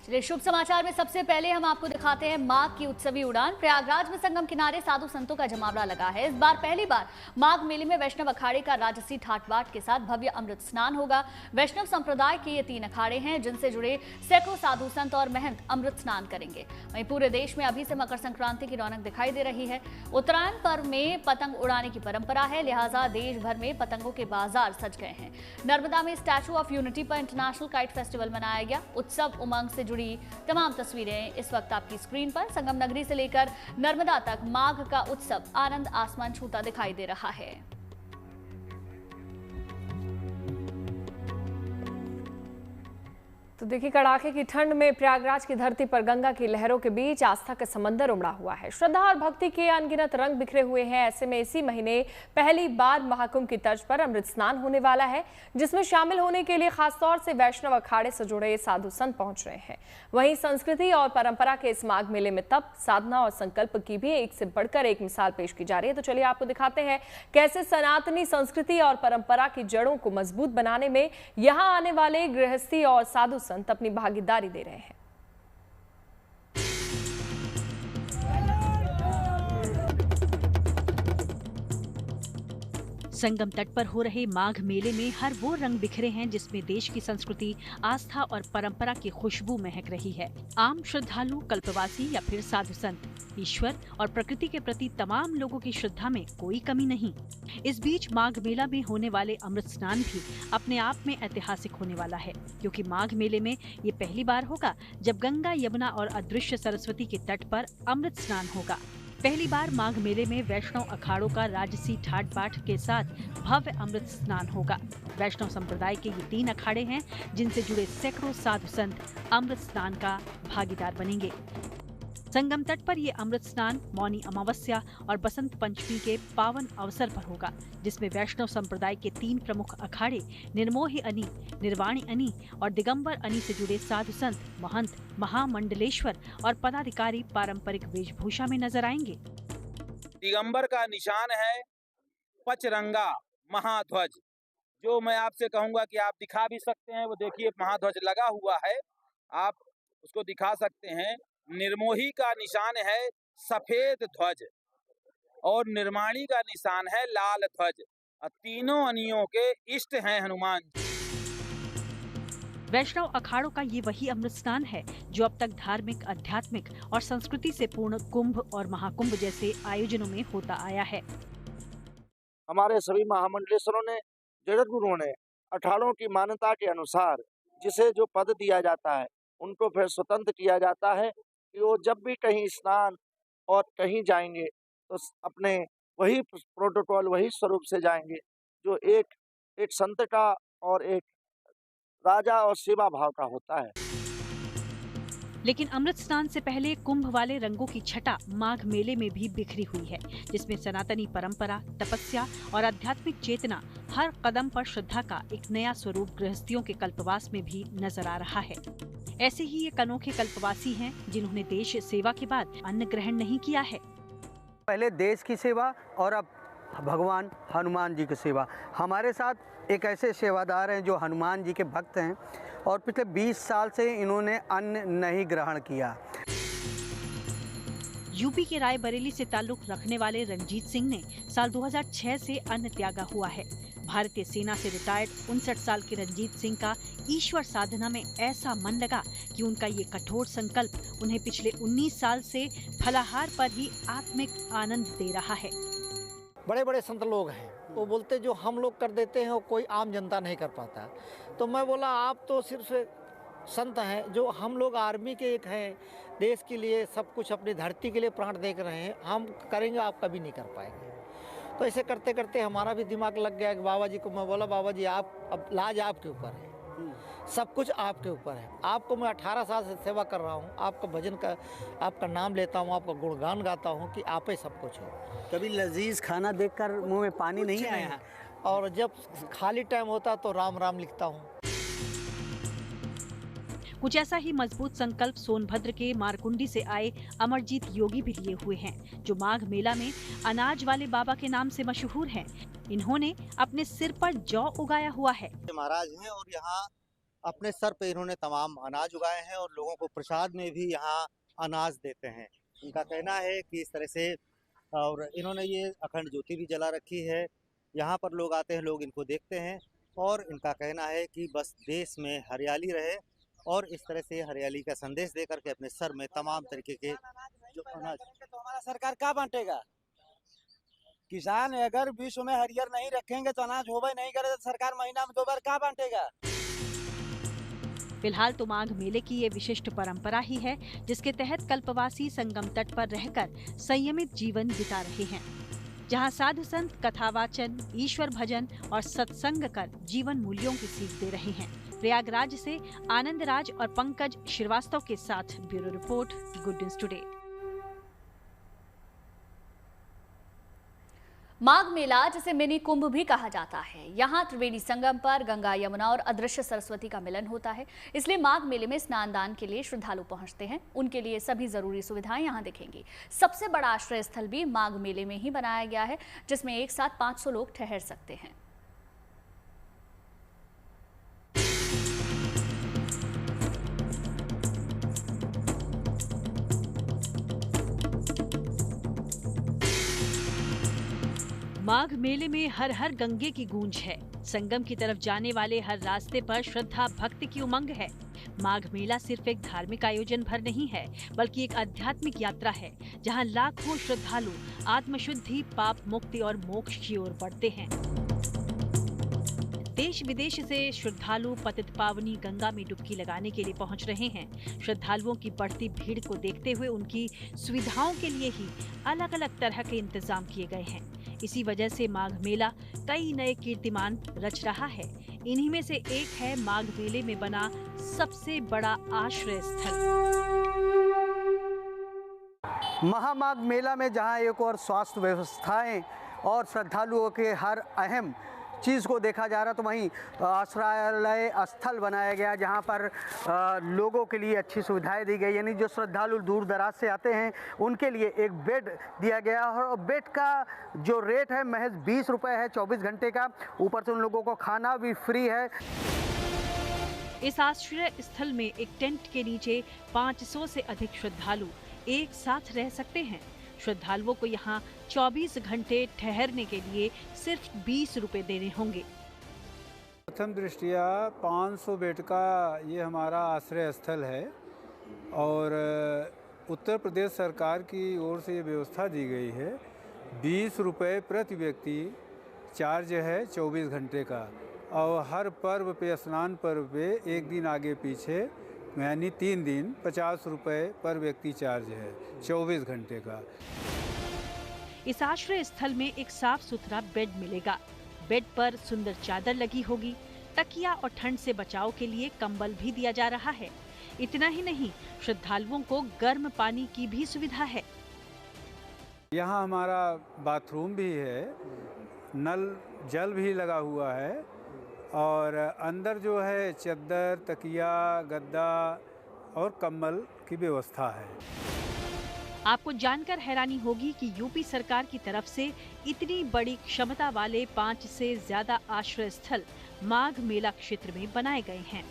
चलिए शुभ समाचार में सबसे पहले हम आपको दिखाते हैं माघ की उत्सवी उड़ान। प्रयागराज में संगम किनारे साधु संतों का जमावड़ा लगा है। इस बार पहली बार माघ मेले में वैष्णव अखाड़े का राजसी ठाट बाट के साथ भव्य अमृत स्नान होगा। वैष्णव संप्रदाय के ये 3 अखाड़े हैं जिनसे जुड़े सैकड़ों साधु संत और महंत अमृत स्नान करेंगे। वहीं पूरे देश में अभी से मकर संक्रांति की रौनक दिखाई दे रही है। उत्तरायण पर्व में पतंग उड़ाने की परंपरा है, लिहाजा देश भर में पतंगों के बाजार सज गए हैं। नर्मदा में स्टैचू ऑफ यूनिटी पर इंटरनेशनल काइट फेस्टिवल मनाया गया। उत्सव उमंग से जुड़ी तमाम तस्वीरें इस वक्त आपकी स्क्रीन पर। संगम नगरी से लेकर नर्मदा तक माघ का उत्सव आनंद आसमान छूता दिखाई दे रहा है। तो देखिए, कड़ाके की ठंड में प्रयागराज की धरती पर गंगा की लहरों के बीच आस्था का समंदर उमड़ा हुआ है। श्रद्धा और भक्ति के अनगिनत रंग बिखरे हुए हैं। ऐसे में इसी महीने पहली बार महाकुंभ की तर्ज पर अमृत स्नान होने वाला है, जिसमें शामिल होने के लिए खासतौर से वैष्णव अखाड़े से जुड़े साधु संत पहुंच रहे हैं। वहीं संस्कृति और परंपरा के इस माघ मेले में तप, साधना और संकल्प की भी एक से बढ़कर एक मिसाल पेश की जा रही है। तो चलिए आपको दिखाते हैं कैसे सनातनी संस्कृति और परंपरा की जड़ों को मजबूत बनाने में यहाँ आने वाले गृहस्थी और साधु संत अपनी भागीदारी दे रहे हैं। संगम तट पर हो रहे माघ मेले में हर वो रंग बिखरे हैं जिसमें देश की संस्कृति, आस्था और परंपरा की खुशबू महक रही है। आम श्रद्धालु, कल्पवासी या फिर साधु संत, ईश्वर और प्रकृति के प्रति तमाम लोगों की श्रद्धा में कोई कमी नहीं। इस बीच माघ मेला में होने वाले अमृत स्नान भी अपने आप में ऐतिहासिक होने वाला है, क्योंकि माघ मेले में ये पहली बार होगा जब गंगा, यमुना और अदृश्य सरस्वती के तट पर अमृत स्नान होगा। पहली बार माघ मेले में वैष्णव अखाड़ों का राजसी ठाट बाट के साथ भव्य अमृत स्नान होगा। वैष्णव संप्रदाय के ये 3 अखाड़े हैं जिनसे जुड़े सैकड़ों साधु संत अमृत स्नान का भागीदार बनेंगे। संगम तट पर ये अमृत स्नान मौनी अमावस्या और बसंत पंचमी के पावन अवसर पर होगा, जिसमें वैष्णव संप्रदाय के 3 प्रमुख अखाड़े निर्मोही अनी, निर्वाणी अनी और दिगंबर अनी से जुड़े साधु संत, महंत, महामंडलेश्वर और पदाधिकारी पारंपरिक वेशभूषा में नजर आएंगे। दिगंबर का निशान है पचरंगा महाध्वज, जो मैं आपसे कहूंगा कि आप दिखा भी सकते हैं। वो देखिए महाध्वज लगा हुआ है, आप उसको दिखा सकते हैं। निर्मोही का निशान है सफेद ध्वज और निर्माणी का निशान है लाल ध्वज। तीनों अनियों के इष्ट हैं हनुमान जी। वैष्णव अखाड़ों का ये वही अमृत स्नान है जो अब तक धार्मिक, आध्यात्मिक और संस्कृति से पूर्ण कुंभ और महाकुंभ जैसे आयोजनों में होता आया है। हमारे सभी महामंडलेश्वरों ने, जगत गुरुओं ने अखाड़ों की मान्यता के अनुसार जिसे जो पद दिया जाता है उनको फिर स्वतंत्र किया जाता है कि वो जब भी कहीं स्नान और कहीं जाएंगे तो अपने वही प्रोटोकॉल, वही स्वरूप से जाएंगे जो एक संत का और एक राजा और सेवा भाव का होता है। लेकिन अमृत स्नान से पहले कुंभ वाले रंगों की छटा माघ मेले में भी बिखरी हुई है, जिसमें सनातनी परंपरा, तपस्या और आध्यात्मिक चेतना हर कदम पर श्रद्धा का एक नया स्वरूप गृहस्थियों के कल्पवास में भी नजर आ रहा है। ऐसे ही एक अनोखे कल्पवासी हैं जिन्होंने देश सेवा के बाद अन्न ग्रहण नहीं किया है। पहले देश की सेवा और अब भगवान हनुमान जी की सेवा। हमारे साथ एक ऐसे सेवादार हैं जो हनुमान जी के भक्त हैं और पिछले 20 साल से इन्होंने अन्न नहीं ग्रहण किया। यूपी के रायबरेली से ताल्लुक रखने वाले रंजीत सिंह ने साल 2006 से अन्न त्यागा हुआ है। भारतीय सेना से रिटायर्ड 59 साल के रंजीत सिंह का ईश्वर साधना में ऐसा मन लगा कि उनका ये कठोर संकल्प उन्हें पिछले 19 साल से फलाहार पर ही आत्मिक आनंद दे रहा है। बड़े बड़े संत लोग हैं, वो बोलते जो हम लोग कर देते हैं वो कोई आम जनता नहीं कर पाता। तो मैं बोला आप तो सिर्फ संत हैं, जो हम लोग आर्मी के एक हैं, देश के लिए सब कुछ, अपनी धरती के लिए प्राण दे रहे हैं, हम करेंगे, आप कभी नहीं कर पाएंगे। तो ऐसे करते करते हमारा भी दिमाग लग गया कि बाबा जी को मैं बोला, बाबा जी आप, अब लाज आपके ऊपर है, सब कुछ आपके ऊपर है। आपको मैं 18 साल से सेवा कर रहा हूँ, आपका भजन का, आपका नाम लेता हूँ, आपका गुणगान गाता हूँ कि आप ही सब कुछ हो। कभी लजीज खाना देखकर मुंह में पानी नहीं आया? और जब खाली टाइम होता तो राम राम लिखता हूँ। कुछ ऐसा ही मजबूत संकल्प सोनभद्र के मारकुंडी से आए अमरजीत योगी भी लिए हुए हैं, जो माघ मेला में अनाज वाले बाबा के नाम से मशहूर हैं। इन्होंने अपने सिर पर जौ उगाया हुआ है। महाराज हैं और यहाँ अपने सर पे इन्होंने तमाम अनाज उगाए हैं और लोगों को प्रसाद में भी यहाँ अनाज देते हैं। इनका कहना है कि इस तरह से, और इन्होंने ये अखंड ज्योति भी जला रखी है। यहाँ पर लोग आते हैं, लोग इनको देखते हैं और इनका कहना है कि बस देश में हरियाली रहे और इस तरह से हरियाली का संदेश दे करके अपने सर में तमाम तरीके के जो अनाज। तो हमारा सरकार क्या बांटेगा? किसान अगर विश्व में हरियर नहीं रखेंगे तो अनाज होवे नहीं करे तो सरकार महीना में 2 बार क्या बांटेगा? फिलहाल तो माघ मेले की ये विशिष्ट परंपरा ही है, जिसके तहत कल्पवासी संगम तट पर रहकर संयमित जीवन बिता रहे हैं, जहां साधु संत कथावाचन, ईश्वर भजन और सत्संग कर जीवन मूल्यों की सीख दे रहे हैं। प्रयागराज से आनंद राज और पंकज श्रीवास्तव के साथ bureau report, good news today. Magh Mela, जिसे मिनी कुंभ भी कहा जाता है, यहाँ त्रिवेणी संगम पर गंगा, यमुना और अदृश्य सरस्वती का मिलन होता है। इसलिए माघ मेले में स्नान दान के लिए श्रद्धालु पहुंचते हैं। उनके लिए सभी जरूरी सुविधाएं यहाँ दिखेंगी। सबसे बड़ा आश्रय स्थल भी माघ मेले में ही बनाया गया है, जिसमें एक साथ 500 लोग ठहर सकते हैं। माघ मेले में हर हर गंगे की गूंज है। संगम की तरफ जाने वाले हर रास्ते पर श्रद्धा भक्ति की उमंग है। माघ मेला सिर्फ एक धार्मिक आयोजन भर नहीं है, बल्कि एक आध्यात्मिक यात्रा है, जहां लाखों श्रद्धालु आत्मशुद्धि, पाप मुक्ति और मोक्ष की ओर बढ़ते हैं। देश विदेश से श्रद्धालु पतित पावनी गंगा में डुबकी लगाने के लिए पहुंच रहे हैं। श्रद्धालुओं की बढ़ती भीड़ को देखते हुए उनकी सुविधाओं के लिए ही अलग अलग तरह के इंतजाम किए गए हैं। इसी वजह से माघ मेला कई नए कीर्तिमान रच रहा है। इन्हीं में से एक है माघ मेले में बना सबसे बड़ा आश्रय स्थल। महामाघ मेला में जहां एक और स्वास्थ्य व्यवस्थाएं और श्रद्धालुओं के हर अहम चीज़ को देखा जा रहा, तो वहीं आश्रय स्थल बनाया गया जहां पर लोगों के लिए अच्छी सुविधाएं दी गई। यानी जो श्रद्धालु दूर दराज से आते हैं उनके लिए एक बेड दिया गया और बेड का जो रेट है महज 20 रुपये है 24 घंटे का। ऊपर से उन लोगों को खाना भी फ्री है। इस आश्रय स्थल में एक टेंट के नीचे 500 से अधिक श्रद्धालु एक साथ रह सकते हैं। श्रद्धालुओं को यहाँ 24 घंटे ठहरने के लिए सिर्फ 20 रुपए देने होंगे। प्रथम दृष्टिया 500 बेड का ये हमारा आश्रय स्थल है और उत्तर प्रदेश सरकार की ओर से ये व्यवस्था दी गई है। 20 रुपये प्रति व्यक्ति चार्ज है 24 घंटे का, और हर पर्व पे, स्नान पर्व पे एक दिन आगे पीछे यानी 3 दिन 50 रुपये पर व्यक्ति चार्ज है 24 घंटे का। इस आश्रय स्थल में एक साफ सुथरा बेड मिलेगा। बेड पर सुंदर चादर लगी होगी। तकिया और ठंड से बचाव के लिए कंबल भी दिया जा रहा है। इतना ही नहीं, श्रद्धालुओं को गर्म पानी की भी सुविधा है। यहाँ हमारा बाथरूम भी है, नल जल भी लगा हुआ है और अंदर जो है चद्दर, तकिया, गद्दा और कंबल की व्यवस्था है। आपको जानकर हैरानी होगी कि यूपी सरकार की तरफ से इतनी बड़ी क्षमता वाले 5 से ज्यादा आश्रय स्थल माघ मेला क्षेत्र में बनाए गए हैं।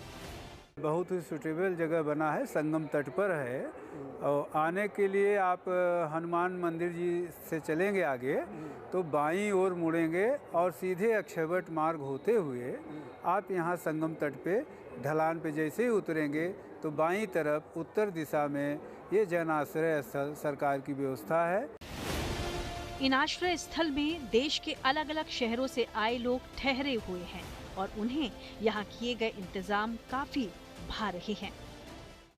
बहुत ही सुटेबल जगह बना है, संगम तट पर है और आने के लिए आप हनुमान मंदिर जी से चलेंगे आगे तो बाईं ओर मुड़ेंगे और सीधे अक्षयवट मार्ग होते हुए आप यहाँ संगम तट पे ढलान पे जैसे ही उतरेंगे तो बाईं तरफ उत्तर दिशा में ये जन आश्रय स्थल सरकार की व्यवस्था है। इन आश्रय स्थल में देश के अलग अलग शहरों से आए लोग ठहरे हुए हैं और उन्हें यहाँ किए गए इंतजाम काफी भा रहे हैं।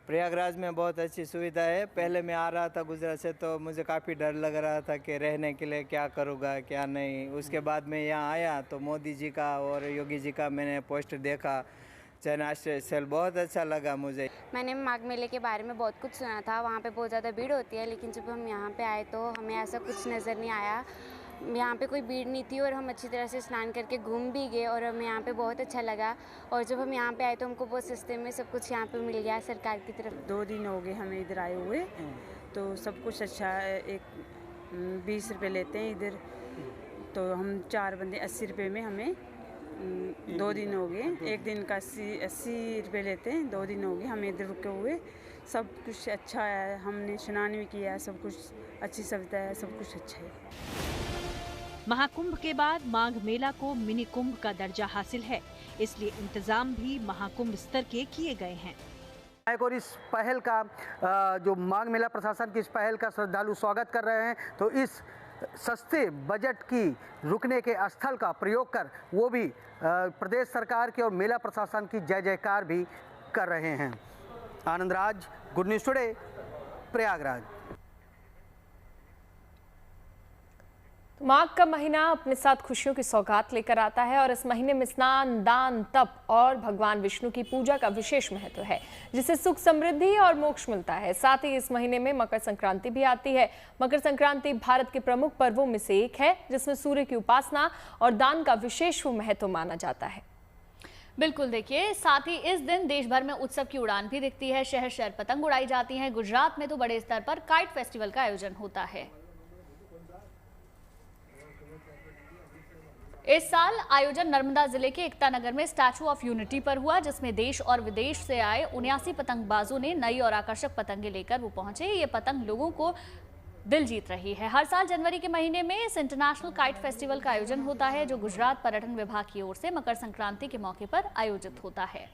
प्रयागराज में बहुत अच्छी सुविधा है। पहले मैं आ रहा था गुजरात से तो मुझे काफ़ी डर लग रहा था कि रहने के लिए क्या करूँगा क्या नहीं। उसके बाद मैं यहाँ आया तो मोदी जी का और योगी जी का मैंने पोस्ट देखा, जन आश्रय स्थल बहुत अच्छा लगा मुझे। मैंने माघ मेले के बारे में बहुत कुछ सुना था, वहाँ पे बहुत ज़्यादा भीड़ होती है, लेकिन जब हम यहाँ पे आए तो हमें ऐसा कुछ नज़र नहीं आया। यहाँ पे कोई भीड़ नहीं थी और हम अच्छी तरह से स्नान करके घूम भी गए और हमें यहाँ पे बहुत अच्छा लगा। और जब हम यहाँ पे आए तो हमको बहुत सस्ते में सब कुछ यहाँ पे मिल गया सरकार की तरफ। 2 दिन हो गए हमें इधर आए हुए, तो सब कुछ अच्छा है। एक 20 रुपये लेते हैं इधर, तो हम 4 बंदे 80 रुपये में हमें 2 दिन हो गए। एक दिन का 80 रुपये लेते हैं। 2 दिन हो गए हम इधर रुके हुए। सब कुछ अच्छा है, हमने स्नान भी किया, सब कुछ अच्छी सुविधा है, सब कुछ अच्छा है। महाकुंभ के बाद माघ मेला को मिनी कुंभ का दर्जा हासिल है, इसलिए इंतजाम भी महाकुंभ स्तर के किए गए हैं। और इस पहल का जो माघ मेला प्रशासन की इस पहल का श्रद्धालु स्वागत कर रहे हैं, तो इस सस्ते बजट की रुकने के स्थल का प्रयोग कर वो भी प्रदेश सरकार के और मेला प्रशासन की जय जयकार भी कर रहे हैं। Anand Raj, good news today, Prayagraj. माघ का महीना अपने साथ खुशियों की सौगात लेकर आता है और इस महीने में स्नान, दान, तप और भगवान विष्णु की पूजा का विशेष महत्व है, जिससे सुख, समृद्धि और मोक्ष मिलता है। साथ ही इस महीने में मकर संक्रांति भी आती है। मकर संक्रांति भारत के प्रमुख पर्वों में से एक है, जिसमें सूर्य की उपासना और दान का विशेष महत्व माना जाता है। बिल्कुल, देखिए, साथ ही इस दिन देश भर में उत्सव की उड़ान भी दिखती है। शहर शहर पतंग उड़ाई जाती हैं। गुजरात में तो बड़े स्तर पर काइट फेस्टिवल का आयोजन होता है। इस साल आयोजन नर्मदा जिले के एकता नगर में स्टैचू ऑफ यूनिटी पर हुआ, जिसमें देश और विदेश से आए 79 पतंगबाजों ने नई और आकर्षक पतंगे लेकर वो पहुंचे। ये पतंग लोगों को दिल जीत रही है। हर साल जनवरी के महीने में इस इंटरनेशनल काइट फेस्टिवल का आयोजन होता है, जो गुजरात पर्यटन विभाग की ओर से मकर संक्रांति के मौके पर आयोजित होता है।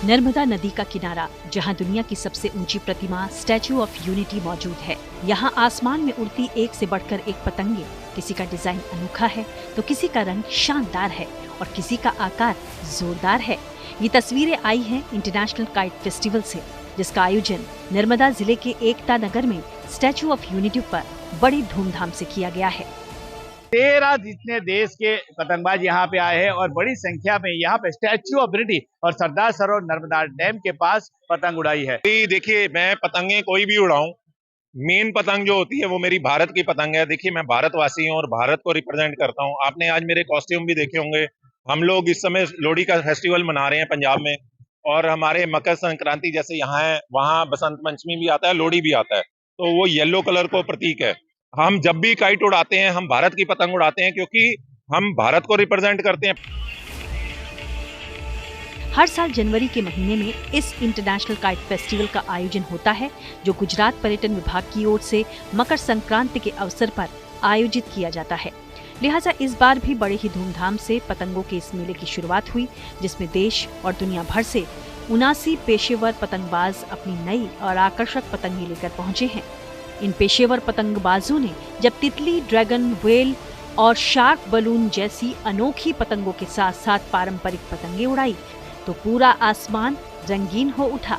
नर्मदा नदी का किनारा, जहां दुनिया की सबसे ऊंची प्रतिमा स्टैचू ऑफ यूनिटी मौजूद है। यहां आसमान में उड़ती एक से बढ़कर एक पतंगे। किसी का डिजाइन अनोखा है तो किसी का रंग शानदार है और किसी का आकार जोरदार है। ये तस्वीरें आई हैं इंटरनेशनल काइट फेस्टिवल से, जिसका आयोजन नर्मदा जिले के एकता नगर में स्टैचू ऑफ यूनिटी पर बड़ी धूमधाम से किया गया है। 13 जितने देश के पतंगबाज यहाँ पे आए हैं और बड़ी संख्या में यहाँ पे स्टैच्यू ऑफ यूनिटी और सरदार सरोवर नर्मदा डैम के पास पतंग उड़ाई है। देखिए, मैं पतंगे कोई भी उड़ाऊं, मेन पतंग जो होती है वो मेरी भारत की पतंग है। देखिए, मैं भारतवासी हूँ और भारत को रिप्रेजेंट करता हूँ। आपने आज मेरे कॉस्ट्यूम भी देखे होंगे। हम लोग इस समय लोहड़ी का फेस्टिवल मना रहे हैं पंजाब में, और हमारे मकर संक्रांति जैसे यहाँ है, वहाँ बसंत पंचमी भी आता है, लोहड़ी भी आता है। तो वो येलो कलर को प्रतीक है। हम जब भी काइट उड़ाते हैं, हम भारत की पतंग उड़ाते हैं, क्योंकि हम भारत को रिप्रेजेंट करते हैं। हर साल जनवरी के महीने में इस इंटरनेशनल काइट फेस्टिवल का आयोजन होता है, जो गुजरात पर्यटन विभाग की ओर से मकर संक्रांति के अवसर पर आयोजित किया जाता है। लिहाजा इस बार भी बड़े ही धूमधाम से पतंगों के इस मेले की शुरुआत हुई, जिसमें देश और दुनिया भर से 79 पेशेवर पतंगबाज अपनी नई और आकर्षक पतंगे लेकर पहुंचे हैं। इन पेशेवर पतंगबाजों ने जब तितली, ड्रैगन, व्हेल और शार्क बलून जैसी अनोखी पतंगों के साथ साथ पारंपरिक पतंगे उड़ाई, तो पूरा आसमान रंगीन हो उठा।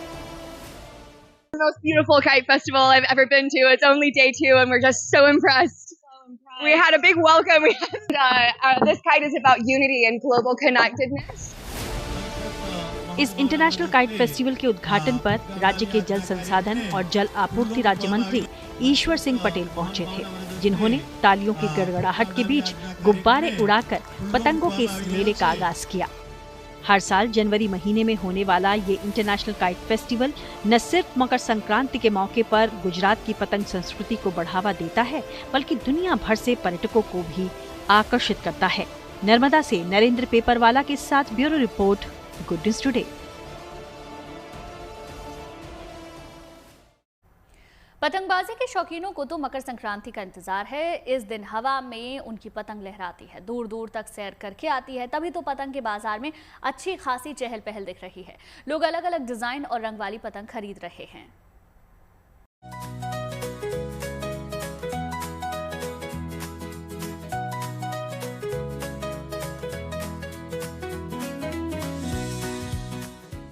The most beautiful kite festival I've ever been to. It's only day 2 and we're just so impressed. We had a big welcome. This kite is about unity and global connectedness. इस इंटरनेशनल काइट फेस्टिवल के उद्घाटन पर राज्य के जल संसाधन और जल आपूर्ति राज्य मंत्री ईश्वर सिंह पटेल पहुंचे थे, जिन्होंने तालियों की गड़गड़ाहट के बीच गुब्बारे उड़ाकर पतंगों के इस मेले का आगाज किया। हर साल जनवरी महीने में होने वाला ये इंटरनेशनल काइट फेस्टिवल न सिर्फ मकर संक्रांति के मौके पर गुजरात की पतंग संस्कृति को बढ़ावा देता है, बल्कि दुनिया भर से पर्यटकों को भी आकर्षित करता है। नर्मदा से नरेंद्र पेपरवाला के साथ bureau report, good news today. पतंगबाजी के शौकीनों को तो मकर संक्रांति का इंतजार है। इस दिन हवा में उनकी पतंग लहराती है, दूर दूर तक सैर करके आती है। तभी तो पतंग के बाजार में अच्छी खासी चहल पहल दिख रही है। लोग अलग अलग डिजाइन और रंग वाली पतंग खरीद रहे हैं।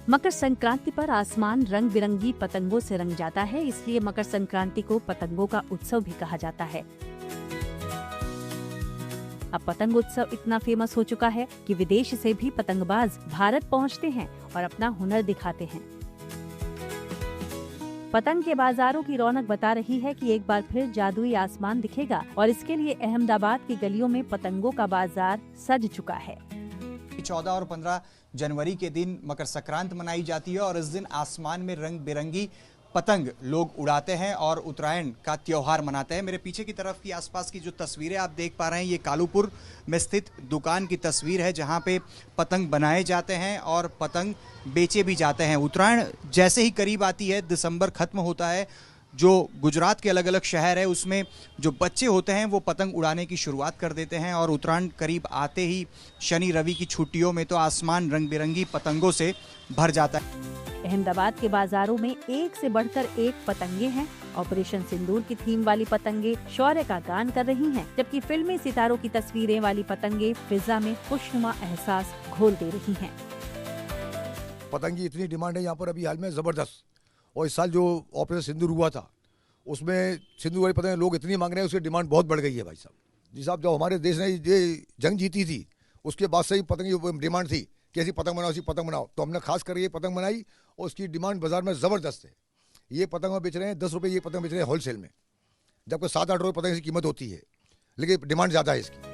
मकर संक्रांति पर आसमान रंग बिरंगी पतंगों से रंग जाता है, इसलिए मकर संक्रांति को पतंगों का उत्सव भी कहा जाता है। अब पतंग उत्सव इतना फेमस हो चुका है कि विदेश से भी पतंगबाज भारत पहुंचते हैं और अपना हुनर दिखाते हैं। पतंग के बाजारों की रौनक बता रही है कि एक बार फिर जादुई आसमान दिखेगा और इसके लिए अहमदाबाद की गलियों में पतंगों का बाजार सज चुका है। 14 और 15 जनवरी के दिन मकर संक्रांति मनाई जाती है और इस दिन आसमान में रंग बिरंगी पतंग लोग उड़ाते हैं और उत्तरायण का त्योहार मनाते हैं। मेरे पीछे की तरफ की आसपास की जो तस्वीरें आप देख पा रहे हैं, ये कालूपुर में स्थित दुकान की तस्वीर है जहां पे पतंग बनाए जाते हैं और पतंग बेचे भी जाते हैं। उत्तरायण जैसे ही करीब आती है, दिसंबर खत्म होता है, जो गुजरात के अलग अलग शहर है उसमें जो बच्चे होते हैं वो पतंग उड़ाने की शुरुआत कर देते हैं और उत्तरायण करीब आते ही शनि रवि की छुट्टियों में तो आसमान रंग बिरंगी पतंगों से भर जाता है। अहमदाबाद के बाजारों में एक से बढ़कर एक पतंगे हैं। ऑपरेशन सिंदूर की थीम वाली पतंगे शौर्य का गान कर रही हैं, जबकि फिल्मी सितारों की तस्वीरें वाली पतंगे फिजा में खुशनुमा एहसास घोल दे रही हैं। पतंग की इतनी डिमांड है यहाँ पर अभी हाल में जबरदस्त, और इस साल जो ऑपरेशन सिंदूर हुआ था उसमें सिंदूर वाली पतंग लोग इतनी मांग रहे हैं, उसकी डिमांड बहुत बढ़ गई है भाई साहब। जी साहब, जब हमारे देश ने ये जंग जीती थी उसके बाद से ही पतंग की डिमांड थी कि ऐसी पतंग बनाओ, ऐसी पतंग बनाओ, तो हमने खास कर ये पतंग बनाई और उसकी डिमांड बाजार में ज़बरदस्त है। ये पतंग बेच रहे हैं 10 रुपये, ये पतंग बेच रहे हैं होलसेल में, जबकि 7-8 रुपये पतंग की कीमत होती है, लेकिन डिमांड ज़्यादा है इसकी।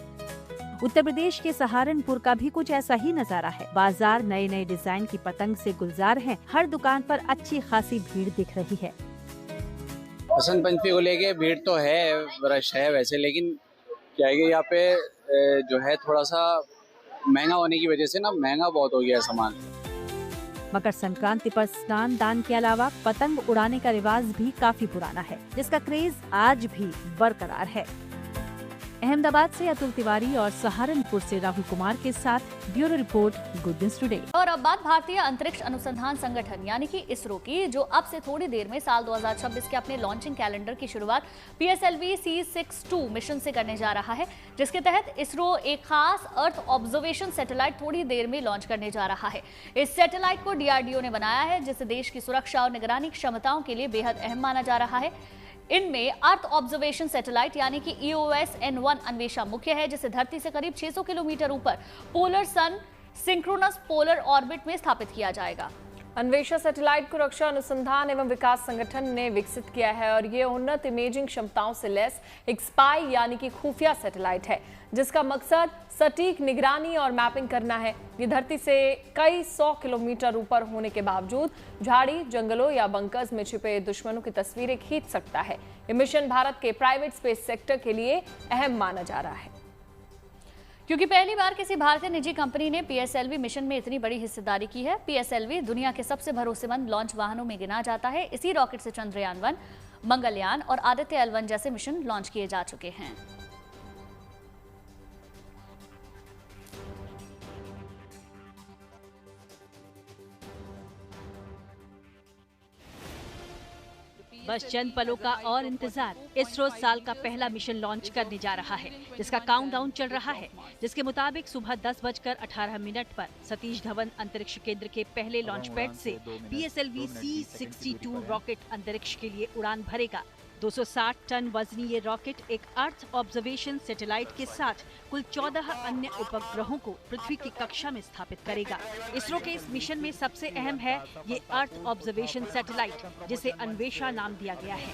उत्तर प्रदेश के सहारनपुर का भी कुछ ऐसा ही नजारा है। बाजार नए नए डिजाइन की पतंग से गुलजार हैं। हर दुकान पर अच्छी खासी भीड़ दिख रही है। बसंत पंचमी को लेके भीड़ तो है, रश है वैसे, लेकिन क्या है कि यहाँ पे जो है थोड़ा सा महंगा होने की वजह से ना महंगा बहुत हो गया है सामान। मकर संक्रांति पर स्नान दान के अलावा पतंग उड़ाने का रिवाज भी काफी पुराना है, जिसका क्रेज आज भी बरकरार है। अहमदाबाद से अतुल तिवारी और सहारनपुर से राहुल कुमार के साथ bureau report, good news today. और अब बात भारतीय अंतरिक्ष अनुसंधान संगठन यानी कि इसरो की, जो अब से थोड़ी देर में साल 2026 के अपने लॉन्चिंग कैलेंडर की शुरुआत PSLV C62 मिशन से करने जा रहा है, जिसके तहत इसरो एक खास अर्थ ऑब्जर्वेशन सैटेलाइट थोड़ी देर में लॉन्च करने जा रहा है। इस सैटेलाइट को DRDO ने बनाया है, जिसे देश की सुरक्षा और निगरानी क्षमताओं के लिए बेहद अहम माना जा रहा है। इनमें अर्थ ऑब्जर्वेशन सैटेलाइट यानी कि EOS N1 अन्वेषा मुख्य है, जिसे धरती से करीब 600 किलोमीटर ऊपर पोलर सन सिंक्रोनस पोलर ऑर्बिट में स्थापित किया जाएगा। अन्वेषा सैटेलाइट को रक्षा अनुसंधान एवं विकास संगठन ने विकसित किया है और ये उन्नत इमेजिंग क्षमताओं से लैस एक स्पाई यानी कि खुफिया सैटेलाइट है, जिसका मकसद सटीक निगरानी और मैपिंग करना है। ये धरती से कई 100 किलोमीटर ऊपर होने के बावजूद झाड़ी, जंगलों या बंकर्स में छिपे दुश्मनों की तस्वीरें खींच सकता है। ये मिशन भारत के प्राइवेट स्पेस सेक्टर के लिए अहम माना जा रहा है, क्योंकि पहली बार किसी भारतीय निजी कंपनी ने PSLV मिशन में इतनी बड़ी हिस्सेदारी की है। PSLV दुनिया के सबसे भरोसेमंद लॉन्च वाहनों में गिना जाता है। इसी रॉकेट से चंद्रयान 1, मंगलयान और आदित्य L1 जैसे मिशन लॉन्च किए जा चुके हैं। बस चंद पलों का और इंतजार। इसरो साल का पहला मिशन लॉन्च करने जा रहा है, जिसका काउंटडाउन चल रहा है, जिसके मुताबिक सुबह 10:18 पर सतीश धवन अंतरिक्ष केंद्र के पहले लॉन्च पैड से PSLV C62 रॉकेट अंतरिक्ष के लिए उड़ान भरेगा। 260 टन वजनी ये रॉकेट एक अर्थ ऑब्जर्वेशन सैटेलाइट के साथ कुल 14 अन्य उपग्रहों को पृथ्वी की कक्षा में स्थापित करेगा। इसरो के इस मिशन में सबसे अहम है ये अर्थ ऑब्जर्वेशन सैटेलाइट, जिसे अन्वेषा नाम दिया गया है।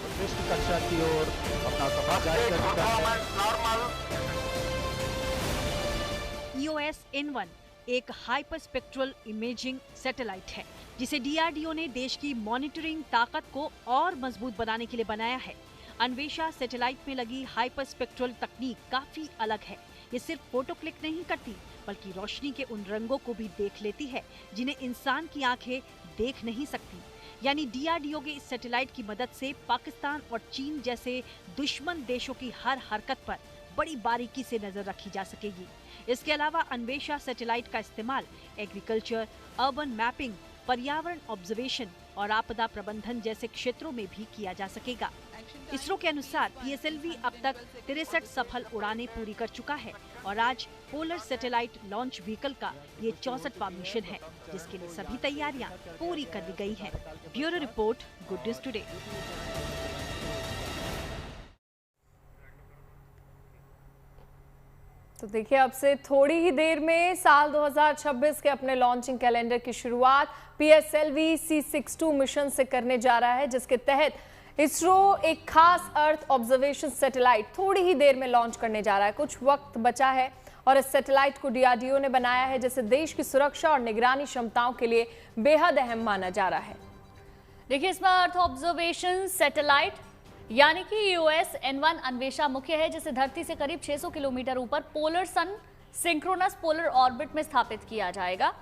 EOS N1 एक हाइपर स्पेक्ट्रल इमेजिंग सैटेलाइट है, जिसे DRDO ने देश की मॉनिटरिंग ताकत को और मजबूत बनाने के लिए बनाया है। अन्वेषा सैटेलाइट में लगी हाइपर स्पेक्ट्रल तकनीक काफी अलग है। ये सिर्फ फोटो क्लिक नहीं करती, बल्कि रोशनी के उन रंगों को भी देख लेती है जिन्हें इंसान की आंखें देख नहीं सकती। यानी DRDO के इस सैटेलाइट की मदद से पाकिस्तान और चीन जैसे दुश्मन देशों की हर हरकत पर बड़ी बारीकी से नजर रखी जा सकेगी। इसके अलावा अन्वेषा सैटेलाइट का इस्तेमाल एग्रीकल्चर, अर्बन मैपिंग, पर्यावरण ऑब्जर्वेशन और आपदा प्रबंधन जैसे क्षेत्रों में भी किया जा सकेगा। इसरो के अनुसार PSLV अब तक 63 सफल उड़ानें पूरी कर चुका है और आज पोलर सैटेलाइट लॉन्च व्हीकल का ये 64वां मिशन है, जिसके लिए सभी तैयारियां पूरी कर ली गई हैं। Bureau report, good news today. तो देखिए, अब से थोड़ी ही देर में साल 2026 के अपने लॉन्चिंग कैलेंडर की शुरुआत PSLV C62 मिशन से करने जा रहा है, जिसके तहत इसरो एक खास अर्थ ऑब्जर्वेशन सैटेलाइट थोड़ी ही देर में लॉन्च करने जा रहा है। कुछ वक्त बचा है और इस सैटेलाइट को DRDO ने बनाया है, जिसे देश की सुरक्षा और निगरानी क्षमताओं के लिए बेहद अहम माना जा रहा है। देखिए, इसमें अर्थ ऑब्जर्वेशन सैटेलाइट यानी कि EOS N1 अन्वेषा मुख्य है, जिसे धरती से करीब 600 किलोमीटर ऊपर पोलर सन सिंक्रोनस पोलर ऑर्बिट में स्थापित किया जाएगा।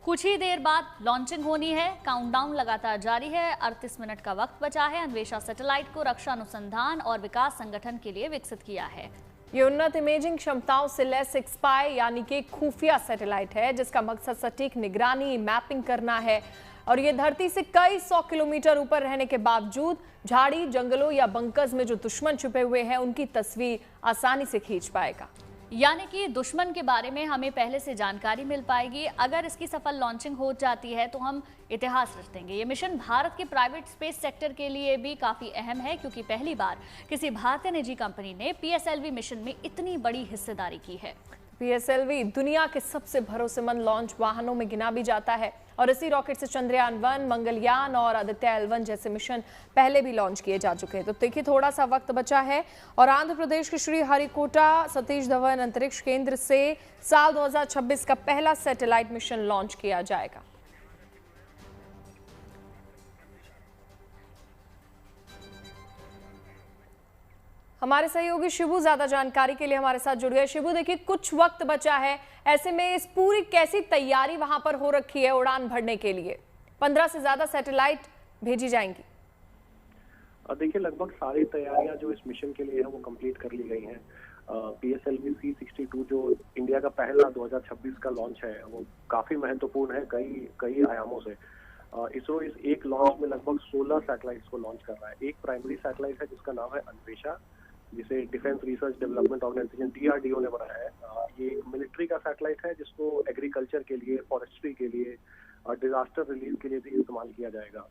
कुछ ही देर बाद लॉन्चिंग होनी है। काउंटडाउन लगातार जारी है। 38 मिनट का वक्त बचा है। अन्वेषा सैटेलाइट को रक्षा अनुसंधान और विकास संगठन के लिए विकसित किया है। ये उन्नत इमेजिंग क्षमताओं से लैस एक स्पाई यानी कि खुफिया सैटेलाइट है, जिसका मकसद सटीक निगरानी मैपिंग करना है और ये धरती से कई 100 किलोमीटर ऊपर रहने के बावजूद झाड़ी, जंगलों या बंकर्स में जो दुश्मन छुपे हुए हैं उनकी तस्वीर आसानी से खींच पाएगा। यानी कि दुश्मन के बारे में हमें पहले से जानकारी मिल पाएगी। अगर इसकी सफल लॉन्चिंग हो जाती है तो हम इतिहास रच देंगे। ये मिशन भारत के प्राइवेट स्पेस सेक्टर के लिए भी काफी अहम है, क्योंकि पहली बार किसी भारतीय निजी कंपनी ने PSLV मिशन में इतनी बड़ी हिस्सेदारी की है। PSLV दुनिया के सबसे भरोसेमंद लॉन्च वाहनों में गिना भी जाता है और इसी रॉकेट से चंद्रयान 1, मंगलयान और आदित्य L1 जैसे मिशन पहले भी लॉन्च किए जा चुके हैं। तो देखिए, थोड़ा सा वक्त बचा है और आंध्र प्रदेश के श्री हरिकोटा सतीश धवन अंतरिक्ष केंद्र से साल 2026 का पहला सैटेलाइट मिशन लॉन्च किया जाएगा। हमारे सहयोगी शिबू ज्यादा जानकारी के लिए हमारे साथ जुड़ गए। शिबू, देखिए, कुछ वक्त बचा है, ऐसे में इस पूरी कैसी तैयारी वहां पर हो रखी है उड़ान भरने के लिए? 15 से ज्यादा सैटेलाइट भेजी जाएंगी। देखिए, लगभग सारी तैयारियां जो इस मिशन के लिए है वो कंप्लीट कर ली गई हैं। PSLV C62 जो इंडिया का पहला 2026 का लॉन्च है वो काफी महत्वपूर्ण है कई आयामों से। इसरो इस एक लॉन्च में लगभग 16 सैटेलाइट्स को लॉन्च कर रहा है। एक प्राइमरी सैटेलाइट है जिसका नाम है अन्वेषा, जिसे defence research development organisation DRDO ने बनाया है। ये एक मिलिट्री का सैटेलाइट है जिसको एग्रीकल्चर के लिए, फॉरेस्ट्री के लिए, डिजास्टर रिलीफ के लिए भी इस्तेमाल किया जाएगा।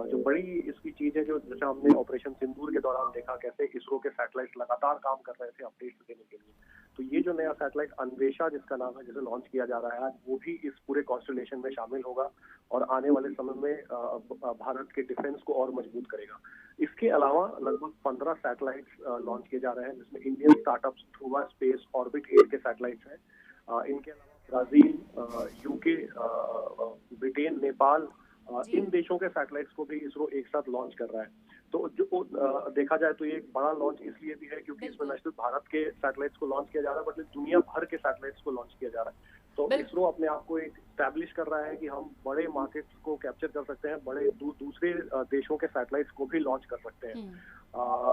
जो बड़ी इसकी चीज है, जो जैसे हमने ऑपरेशन सिंदूर के दौरान देखा कैसे इसरो के सैटेलाइट लगातार काम कर रहे थे अपडेट्स देने के लिए, तो ये जो नया सैटेलाइट अन्वेषा जिसका नाम है, जिसे लॉन्च किया जा रहा है आज, वो भी इस पूरे कॉन्स्टलेशन में शामिल होगा और आने वाले समय में भारत के डिफेंस को और मजबूत करेगा। इसके अलावा लगभग 15 सैटेलाइट्स लॉन्च किए जा रहे हैं, जिसमें Indian startups Dhruva space, orbit 8 के सैटेलाइट्स हैं। इनके अलावा ब्राजील, UK, ब्रिटेन, नेपाल, इन देशों के सैटेलाइट्स को भी इसरो एक साथ लॉन्च कर रहा है। तो जो देखा जाए तो ये एक बड़ा लॉन्च इसलिए भी है क्योंकि इसमें न सिर्फ भारत के सैटेलाइट्स को लॉन्च किया जा रहा है, बल्कि दुनिया भर के सैटेलाइट्स को लॉन्च किया जा रहा है। तो इसरो अपने आप को एक स्टैब्लिश कर रहा है कि हम बड़े मार्केट्स को कैप्चर कर सकते हैं, बड़े दूसरे देशों के सैटेलाइट्स को भी लॉन्च कर सकते हैं।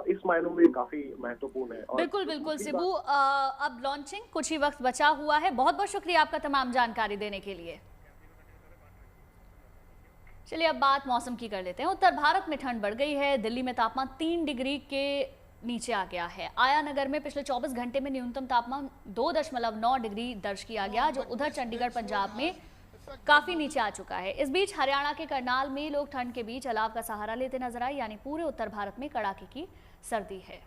इस मायनों में काफी महत्वपूर्ण है। बिल्कुल बिल्कुल शिबू, अब लॉन्चिंग कुछ ही वक्त बचा हुआ है। बहुत बहुत शुक्रिया आपका तमाम जानकारी देने के लिए। चलिए, अब बात मौसम की कर लेते हैं। उत्तर भारत में ठंड बढ़ गई है। दिल्ली में तापमान 3 डिग्री के नीचे आ गया है। आयानगर में पिछले 24 घंटे में न्यूनतम तापमान 2.9 डिग्री दर्ज किया गया, जो उधर चंडीगढ़ पंजाब में काफी नीचे आ चुका है। इस बीच हरियाणा के करनाल में लोग ठंड के बीच अलाव का सहारा लेते नजर आए, यानी पूरे उत्तर भारत में कड़ाके की सर्दी है।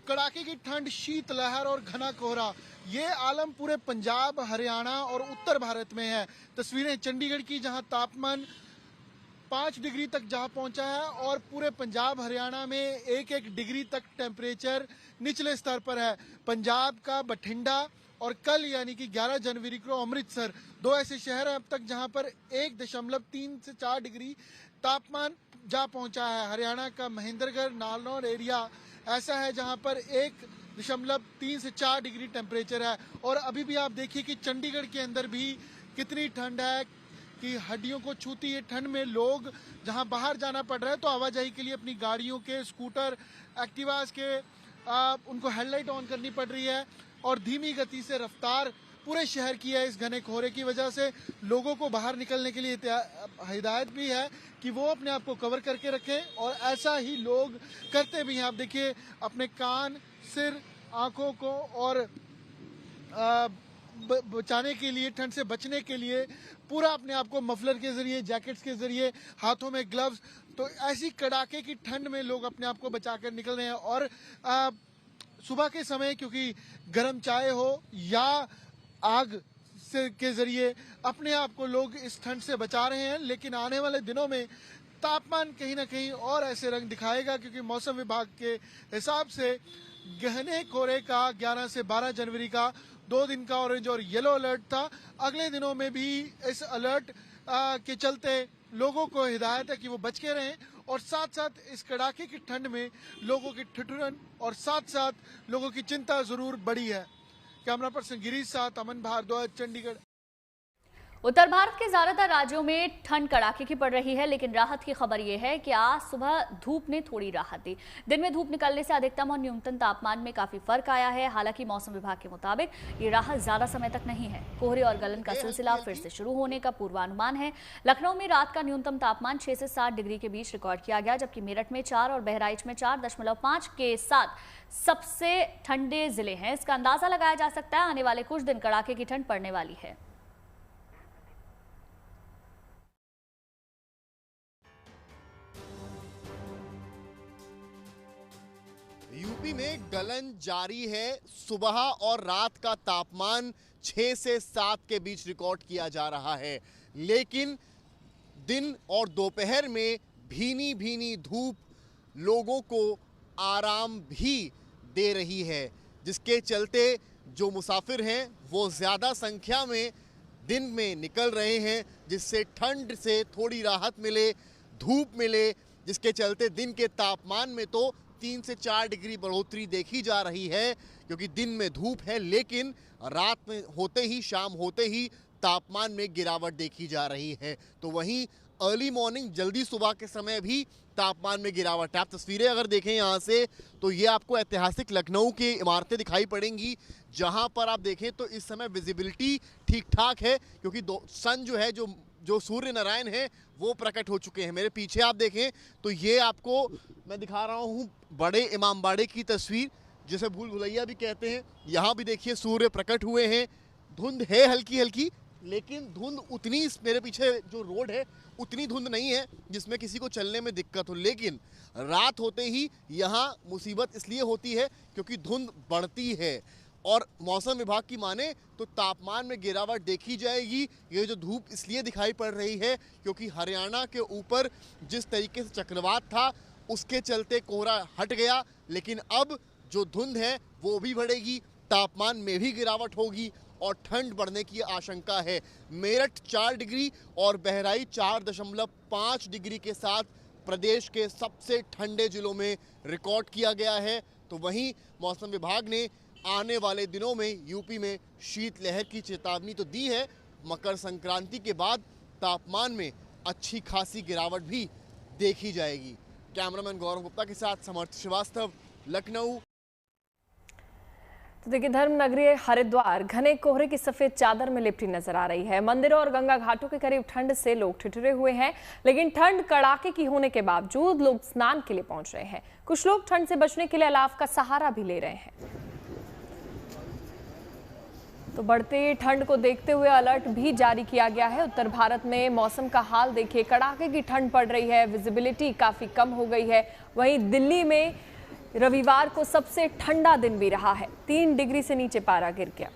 कड़ाके की ठंड, शीतलहर और घना कोहरा, ये आलम पूरे पंजाब, हरियाणा और उत्तर भारत में है। तस्वीरें चंडीगढ़ की, जहां तापमान 5 डिग्री तक जा पहुंचा है और पूरे पंजाब, हरियाणा में 1-1 डिग्री तक टेम्परेचर निचले स्तर पर है। पंजाब का बठिंडा और कल यानी कि 11 जनवरी को अमृतसर, 2 ऐसे शहर हैं अब तक जहां पर 1.3 से 4 डिग्री तापमान जा पहुंचा है। हरियाणा का महेंद्रगढ़, नालौर एरिया ऐसा है जहां पर 1.3 से 4 डिग्री टेम्परेचर है। और अभी भी आप देखिए कि चंडीगढ़ के अंदर भी कितनी ठंड है कि हड्डियों को छूती है ठंड में। लोग जहां बाहर जाना पड़ रहा है तो आवाजाही के लिए अपनी गाड़ियों के, स्कूटर, एक्टिवास के उनको हेडलाइट ऑन करनी पड़ रही है और धीमी गति से रफ्तार पूरे शहर की है। इस घने कोहरे की वजह से लोगों को बाहर निकलने के लिए हिदायत भी है कि वो अपने आप को कवर करके रखें और ऐसा ही लोग करते भी हैं। आप देखिए, अपने कान, सिर, आंखों को और बचाने के लिए, ठंड से बचने के लिए पूरा अपने आप को मफलर के जरिए, जैकेट्स के जरिए, हाथों में ग्लव्स, तो ऐसी कड़ाके की ठंड में लोग अपने आप को बचाकर निकल रहे हैं। और सुबह के समय क्योंकि गर्म चाय हो या आग से के जरिए अपने आप को लोग इस ठंड से बचा रहे हैं। लेकिन आने वाले दिनों में तापमान कहीं ना कहीं और ऐसे रंग दिखाएगा, क्योंकि मौसम विभाग के हिसाब से गहने कोहरे का 11 से 12 जनवरी का 2 दिन का ऑरेंज और येलो अलर्ट था। अगले दिनों में भी इस अलर्ट के चलते लोगों को हिदायत है कि वो बच के रहें, और साथ साथ इस कड़ाके की ठंड में लोगों की ठिठुरन और साथ साथ लोगों की चिंता जरूर बढ़ी है। कैमरा पर्सन गिरीश साथ अमन भारद्वाज, चंडीगढ़। उत्तर भारत के ज्यादातर राज्यों में ठंड कड़ाके की पड़ रही है, लेकिन राहत की खबर यह है कि आज सुबह धूप ने थोड़ी राहत दी। दिन में धूप निकलने से अधिकतम और न्यूनतम तापमान में काफी फर्क आया है। हालांकि मौसम विभाग के मुताबिक ये राहत ज्यादा समय तक नहीं है। कोहरे और गलन का सिलसिला फिर से शुरू होने का पूर्वानुमान है। लखनऊ में रात का न्यूनतम तापमान 6 से 7 डिग्री के बीच रिकॉर्ड किया गया, जबकि मेरठ में 4 और बहराइच में 4.5 के साथ सबसे ठंडे जिले हैं। इसका अंदाजा लगाया जा सकता है आने वाले कुछ दिन कड़ाके की ठंड पड़ने वाली है। यूपी में गलन जारी है। सुबह और रात का तापमान 6 से 7 के बीच रिकॉर्ड किया जा रहा है, लेकिन दिन और दोपहर में भीनी भीनी धूप लोगों को आराम भी दे रही है, जिसके चलते जो मुसाफिर हैं वो ज़्यादा संख्या में दिन में निकल रहे हैं, जिससे ठंड से थोड़ी राहत मिले, धूप मिले, जिसके चलते दिन के तापमान में तो 3 से 4 डिग्री बढ़ोतरी देखी जा रही है, क्योंकि दिन में धूप है, लेकिन रात में होते ही, शाम होते ही तापमान में गिरावट देखी जा रही है। तो वहीं अर्ली मॉर्निंग, जल्दी सुबह के समय भी तापमान में गिरावट है। आप तस्वीरें अगर देखें यहाँ से तो ये आपको ऐतिहासिक लखनऊ की इमारतें दिखाई पड़ेंगी, जहाँ पर आप देखें तो इस समय विजिबिलिटी ठीक ठाक है, क्योंकि सन जो है, जो सूर्य नारायण है वो प्रकट हो चुके हैं। मेरे पीछे आप देखें तो ये आपको मैं दिखा रहा हूँ बड़े इमामबाड़े की तस्वीर, जिसे भूल भुलैया भी कहते हैं। यहाँ भी देखिए सूर्य प्रकट हुए हैं। धुंध है हल्की हल्की, लेकिन धुंध उतनी, मेरे पीछे जो रोड है उतनी धुंध नहीं है जिसमें किसी को चलने में दिक्कत हो। लेकिन रात होते ही यहाँ मुसीबत इसलिए होती है क्योंकि धुंध बढ़ती है, और मौसम विभाग की माने तो तापमान में गिरावट देखी जाएगी। ये जो धूप इसलिए दिखाई पड़ रही है क्योंकि हरियाणा के ऊपर जिस तरीके से चक्रवात था उसके चलते कोहरा हट गया, लेकिन अब जो धुंध है वो भी बढ़ेगी, तापमान में भी गिरावट होगी और ठंड बढ़ने की आशंका है। मेरठ 4 डिग्री और बहराइच 4.5 डिग्री के साथ प्रदेश के सबसे ठंडे जिलों में रिकॉर्ड किया गया है। तो वहीं मौसम विभाग ने आने वाले दिनों में यूपी में शीतलहर की चेतावनी तो दी है। मकर संक्रांति के बाद तापमान में अच्छी खासी गिरावट भी देखी जाएगी। कैमरामैन गौरव गुप्ता के साथ समर्थ श्रीवास्तव, लखनऊ। तो देखिए, धर्म नगरी हरिद्वार घने कोहरे की सफेद चादर में लिपटी नजर आ रही है। मंदिरों और गंगा घाटों के करीब ठंड से लोग ठिठुरे हुए हैं, लेकिन ठंड कड़ाके की होने के बावजूद लोग स्नान के लिए पहुंच रहे हैं। कुछ लोग ठंड से बचने के लिए अलाव का सहारा भी ले रहे हैं। तो बढ़ते ठंड को देखते हुए अलर्ट भी जारी किया गया है। उत्तर भारत में मौसम का हाल देखिए, कड़ाके की ठंड पड़ रही है, विजिबिलिटी काफी कम हो गई है। वहीं दिल्ली में रविवार को सबसे ठंडा दिन भी रहा है, 3 डिग्री से नीचे पारा गिर गया।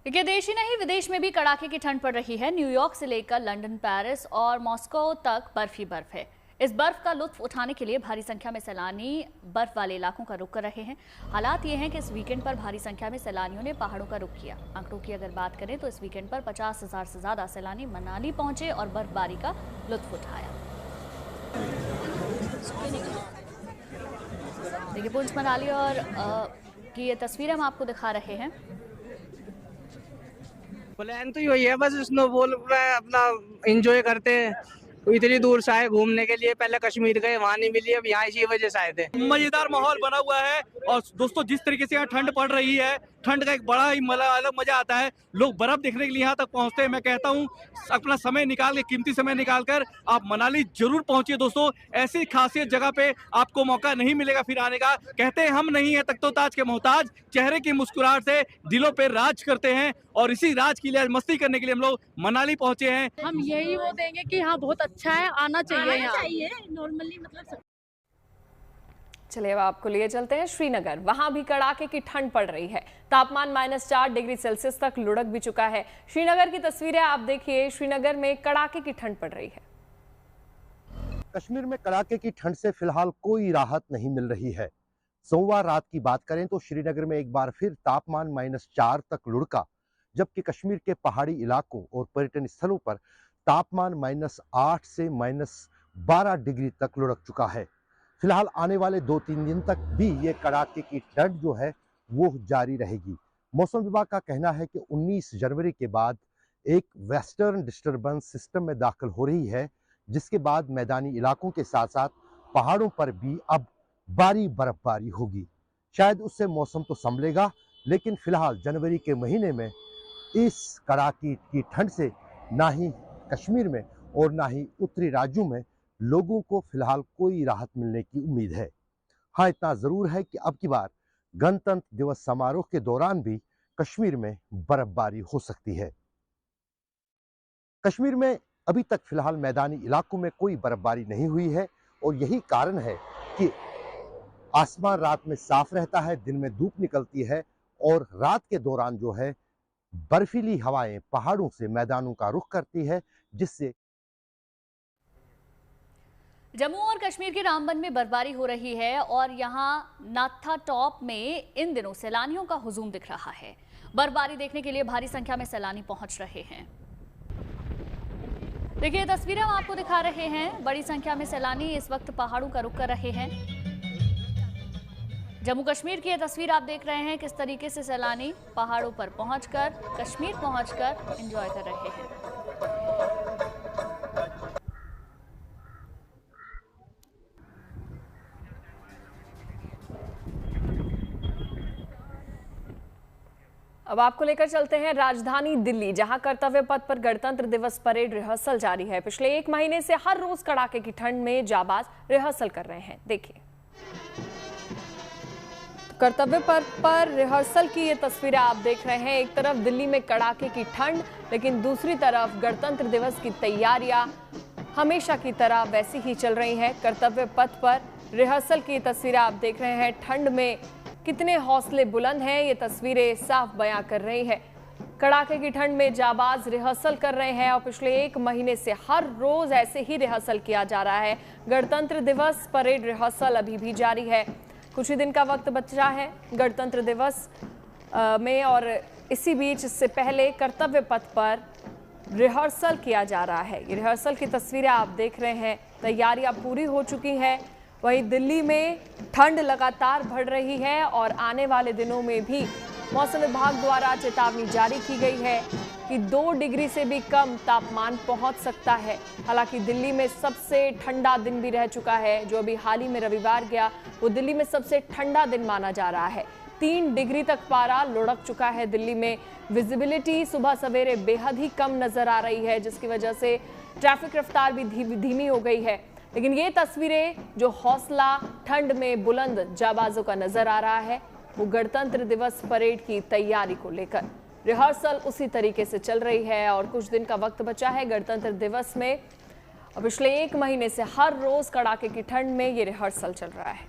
देखिए, देश ही नहीं विदेश में भी कड़ाके की ठंड पड़ रही है। न्यूयॉर्क से लेकर लंदन, पेरिस और मॉस्को तक बर्फ ही बर्फ है। इस बर्फ का लुत्फ उठाने के लिए भारी संख्या में सैलानी बर्फ वाले इलाकों का रुख कर रहे हैं। हालात ये हैं कि इस वीकेंड पर भारी संख्या में सैलानियों ने पहाड़ों का रुख किया। आंकड़ों की अगर बात करें तो इस वीकेंड पर 50,000 से ज्यादा सैलानी मनाली पहुंचे और बर्फबारी का लुत्फ उठाया। देखिए, पुंछ, मनाली और की ये तस्वीरें हम आपको दिखा रहे हैं। प्लान तो यही है, बस स्नोफॉल में अपना एंजॉय करते हैं, इतनी दूर से आए घूमने के लिए, पहले कश्मीर गए वहाँ नहीं मिली, अब यहाँ इसी वजह से आए थे। मजेदार माहौल बना हुआ है और दोस्तों जिस तरीके से यहाँ ठंड पड़ रही है, ठंड का एक बड़ा ही अलग मजा आता है। लोग बर्फ देखने के लिए यहाँ तक पहुँचते हैं। मैं कहता हूँ अपना समय निकाल के, कीमती समय निकाल कर आप मनाली जरूर पहुंचिए दोस्तों। ऐसी खासियत जगह पे आपको मौका नहीं मिलेगा फिर आने का। कहते हैं हम नहीं है तख्तोताज के मोहताज, चेहरे की मुस्कुराहट से दिलों पे राज करते हैं और इसी राज की लिए मस्ती करने के लिए हम लोग मनाली पहुंचे हैं। हम यही वो देंगे कि हाँ बहुत अच्छा है, आना चाहिए नॉर्मली मतलब। चलिए अब आपको लिए चलते हैं श्रीनगर। वहां भी कड़ाके की ठंड पड़ रही है। तापमान -4 डिग्री सेल्सियस तक लुढ़क भी चुका है। श्रीनगर की तस्वीरें आप देखिए। श्रीनगर में कड़ाके की ठंड पड़ रही है। कश्मीर में कड़ाके की ठंड से फिलहाल कोई राहत नहीं मिल रही है। सोमवार रात की बात करें तो श्रीनगर में एक बार फिर तापमान -4 तक लुढ़का, जबकि कश्मीर के पहाड़ी इलाकों और पर्यटन स्थलों पर तापमान -8 से -12 डिग्री तक लुढ़क चुका है। फिलहाल आने वाले 2-3 दिन तक भी ये कड़ाके की ठंड जो है वो जारी रहेगी। मौसम विभाग का कहना है कि 19 जनवरी के बाद एक वेस्टर्न डिस्टर्बेंस सिस्टम में दाखिल हो रही है, जिसके बाद मैदानी इलाकों के साथ साथ पहाड़ों पर भी अब भारी बर्फबारी होगी। शायद उससे मौसम तो संभलेगा, लेकिन फिलहाल जनवरी के महीने में इस कड़ाके की ठंड से ना ही कश्मीर में और ना ही उत्तरी राज्यों में लोगों को फिलहाल कोई राहत मिलने की उम्मीद है। हाँ, इतना जरूर है कि अब की बार गणतंत्र दिवस समारोह के दौरान भी कश्मीर में बर्फबारी हो सकती है। कश्मीर में अभी तक फिलहाल मैदानी इलाकों में कोई बर्फबारी नहीं हुई है और यही कारण है कि आसमान रात में साफ रहता है, दिन में धूप निकलती है और रात के दौरान जो है बर्फीली हवाएं पहाड़ों से मैदानों का रुख करती है, जिससे जम्मू और कश्मीर के रामबन में बर्फबारी हो रही है और यहां नाथा टॉप में इन दिनों सैलानियों का हुजूम दिख रहा है। बर्फबारी देखने के लिए भारी संख्या में सैलानी पहुंच रहे हैं। देखिए तस्वीरें हम आपको दिखा रहे हैं। बड़ी संख्या में सैलानी इस वक्त पहाड़ों का रुख कर रहे हैं। जम्मू कश्मीर की ये तस्वीर आप देख रहे हैं, किस तरीके से सैलानी पहाड़ों पर पहुंचकर, कश्मीर पहुंचकर एंजॉय कर रहे हैं। अब आपको लेकर चलते हैं राजधानी दिल्ली, जहां कर्तव्य पथ पर गणतंत्र दिवस परेड रिहर्सल जारी है। पिछले 1 महीने से हर रोज कड़ाके की ठंड में जाबाज रिहर्सल कर रहे हैं। देखिए कर्तव्य पथ पर रिहर्सल की ये तस्वीरें आप देख रहे हैं। एक तरफ दिल्ली में कड़ाके की ठंड, लेकिन दूसरी तरफ गणतंत्र दिवस की तैयारियां हमेशा की तरह वैसी ही चल रही हैं। कर्तव्य पथ पर रिहर्सल की तस्वीरें आप देख रहे हैं। ठंड में कितने हौसले बुलंद हैं, ये तस्वीरें साफ बयां कर रही हैं। कड़ाके की ठंड में जाबाज रिहर्सल कर रहे हैं और पिछले 1 महीने से हर रोज ऐसे ही रिहर्सल किया जा रहा है। गणतंत्र दिवस परेड रिहर्सल अभी भी जारी है। कुछ ही दिन का वक्त बचा है गणतंत्र दिवस में और इसी बीच इससे पहले कर्तव्य पथ पर रिहर्सल किया जा रहा है। ये रिहर्सल की तस्वीरें आप देख रहे हैं। तैयारियां पूरी हो चुकी हैं। वहीं दिल्ली में ठंड लगातार बढ़ रही है और आने वाले दिनों में भी मौसम विभाग द्वारा चेतावनी जारी की गई है कि 2 डिग्री से भी कम तापमान पहुंच सकता है। हालांकि दिल्ली में सबसे ठंडा दिन भी रह चुका है। जो अभी हाल ही में रविवार गया, वो दिल्ली में सबसे ठंडा दिन माना जा रहा है। 3 डिग्री तक पारा लुढ़क चुका है। दिल्ली में विजिबिलिटी सुबह सवेरे बेहद ही कम नजर आ रही है, जिसकी वजह से ट्रैफिक रफ्तार भी धीमी हो गई है। लेकिन ये तस्वीरें जो हौसला ठंड में बुलंद जाबाजों का नजर आ रहा है, वो गणतंत्र दिवस परेड की तैयारी को लेकर रिहर्सल उसी तरीके से चल रही है और कुछ दिन का वक्त बचा है गणतंत्र दिवस में। पिछले 1 महीने से हर रोज कड़ाके की ठंड में ये रिहर्सल चल रहा है।